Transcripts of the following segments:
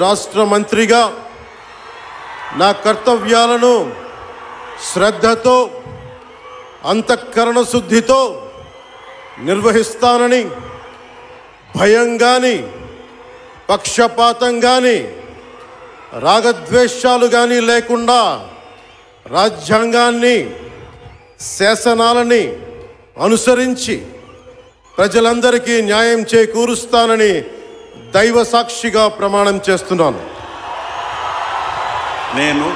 రాష్ట్ర మంత్రిగా నా కర్తవ్యాలను శ్రద్ధతో అంతఃకరణ శుద్ధితో నిర్వహిస్తానని భయం గాని పక్షపాతం గాని రాగద్వేషాలు గాని లేకుండా రాజ్యాంగాన్ని శాసనాలని అనుసరించి ప్రజలందరికీ న్యాయం చేకూరుస్తానని దైవ సాక్షిగా ప్రమాణం చేస్తున్నాను. నేను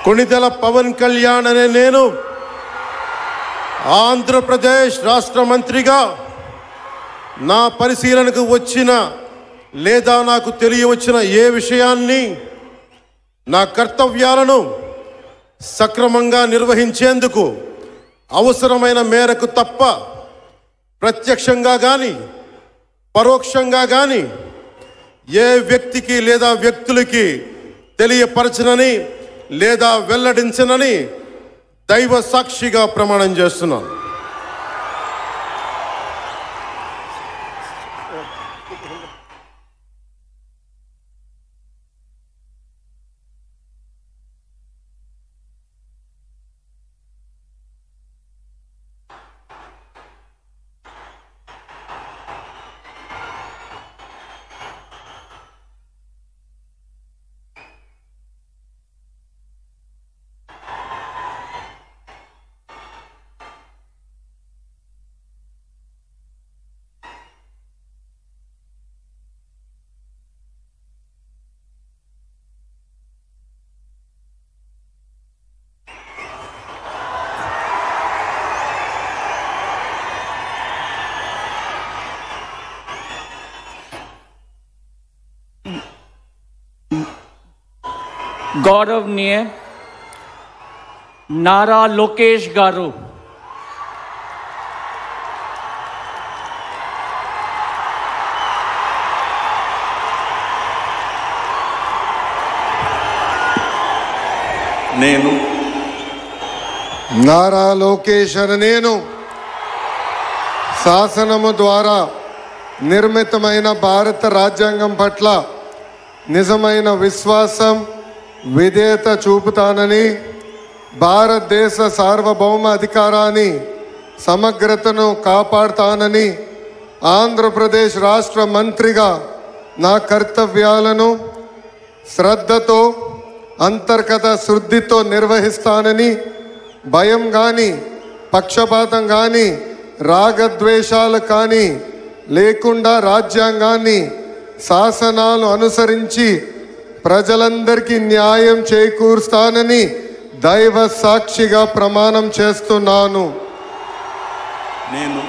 కొణిదెల పవన్ కళ్యాణ్ అనే నేను ఆంధ్రప్రదేశ్ రాష్ట్ర మంత్రిగా నా పరిశీలనకు వచ్చిన లేదా నాకు తెలియవచ్చిన ఏ విషయాన్ని నా కర్తవ్యాలను సక్రమంగా నిర్వహించేందుకు అవసరమైన మేరకు తప్ప ప్రత్యక్షంగా కానీ పరోక్షంగా కానీ ఏ వ్యక్తికి లేదా వ్యక్తులకి తెలియపరచనని లేదా వెల్లడించనని దైవ సాక్షిగా ప్రమాణం చేస్తున్నాను. गौरवनीय नारा लोकेश गारू, నేను నారా లోకేష్ అనే నేను శాసనము ద్వారా నిర్మితమైన భారత రాజ్యాంగం పట్ల నిజమైన విశ్వాసం విధేయత చూపుతానని భారతదేశ సార్వభౌమ అధికారాన్ని సమగ్రతను కాపాడుతానని ఆంధ్రప్రదేశ్ రాష్ట్ర మంత్రిగా నా కర్తవ్యాలను శ్రద్ధతో అంతర్గత శుద్ధితో నిర్వహిస్తానని భయం కానీ పక్షపాతం కానీ రాగద్వేషాలు కానీ లేకుండా రాజ్యాంగాన్ని శాసనాలు అనుసరించి ప్రజలందరికీ న్యాయం చేకూరుస్తానని దైవ సాక్షిగా ప్రమాణం చేస్తున్నాను. నేను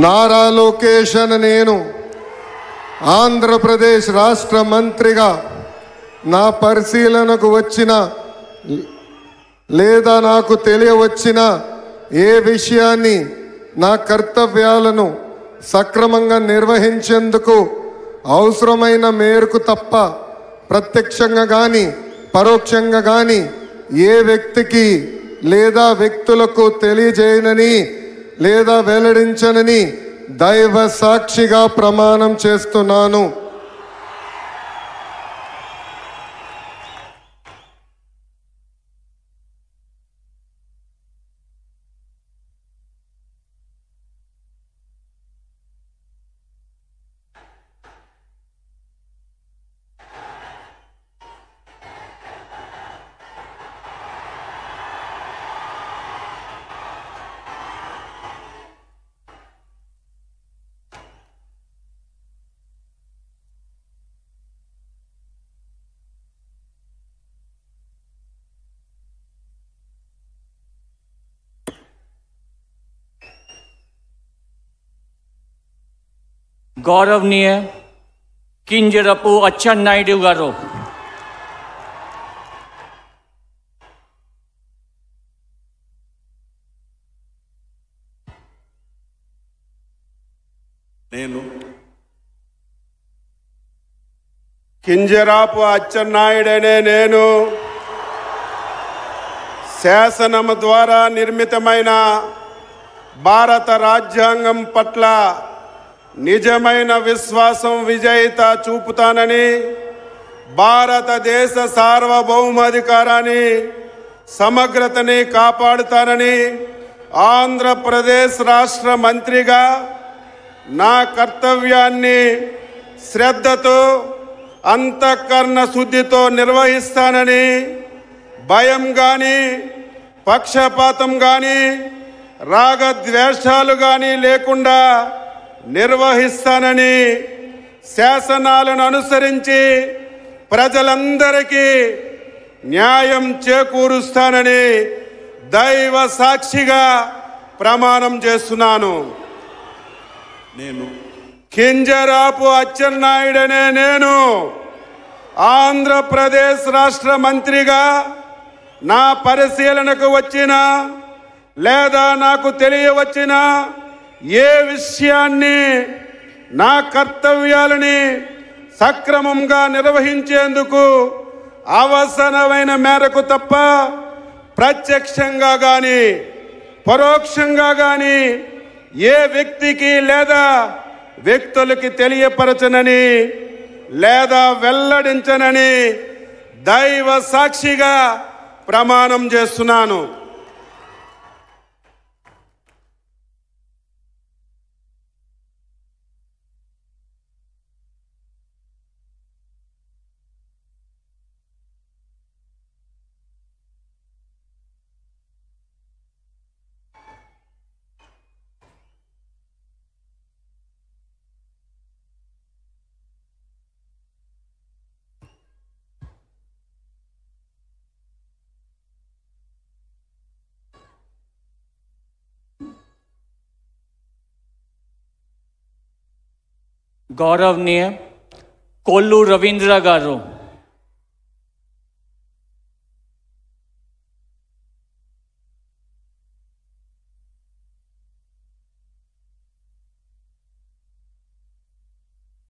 నారా లోకేష్ అనే నేను ఆంధ్రప్రదేశ్ రాష్ట్ర మంత్రిగా నా పరిశీలనకు వచ్చిన లేదా నాకు తెలియవచ్చిన ఏ విషయాన్ని నా కర్తవ్యాలను సక్రమంగా నిర్వహించేందుకు అవసరమైన మేరకు తప్ప ప్రత్యక్షంగా కానీ పరోక్షంగా కానీ ఏ వ్యక్తికి లేదా వ్యక్తులకు తెలియజేయనని లేదా వెల్లడించనని దైవ సాక్షిగా ప్రమాణం చేస్తున్నాను. गौरवनीय किंजरपु अच्चन्नायुडु गारू, నేను కింజరాపు అచ్చెన్నాయుడనే నేను శాసనము ద్వారా నిర్మితమైన భారత రాజ్యాంగం పట్ల నిజమైన విశ్వాసం విజేత చూపుతానని, భారతదేశ సార్వభౌమాధికారాన్ని సమగ్రతని కాపాడుతానని ఆంధ్రప్రదేశ్ రాష్ట్ర మంత్రిగా నా కర్తవ్యాన్ని శ్రద్ధతో అంతఃకరణ శుద్ధితో నిర్వహిస్తానని, భయం కానీ పక్షపాతం కానీ రాగద్వేషాలు కానీ లేకుండా నిర్వహిస్తానని, శాసనాలను అనుసరించి ప్రజలందరికీ న్యాయం చేకూరుస్తానని దైవ సాక్షిగా ప్రమాణం చేస్తున్నాను. నేను కింజరాపు అచ్చెన్నాయుడనే నేను ఆంధ్రప్రదేశ్ రాష్ట్ర మంత్రిగా నా పరిశీలనకు వచ్చిన లేదా నాకు తెలియవచ్చిన ఏ విషయాన్ని నా కర్తవ్యాలని సక్రమంగా నిర్వహించేందుకు అవసరమైన మేరకు తప్ప ప్రత్యక్షంగా కానీ పరోక్షంగా కానీ ఏ వ్యక్తికి లేదా వ్యక్తులకి తెలియపరచనని లేదా వెల్లడించనని దైవ సాక్షిగా ప్రమాణం చేస్తున్నాను. गौरवनीय कोल्लू रविंद्र गारू.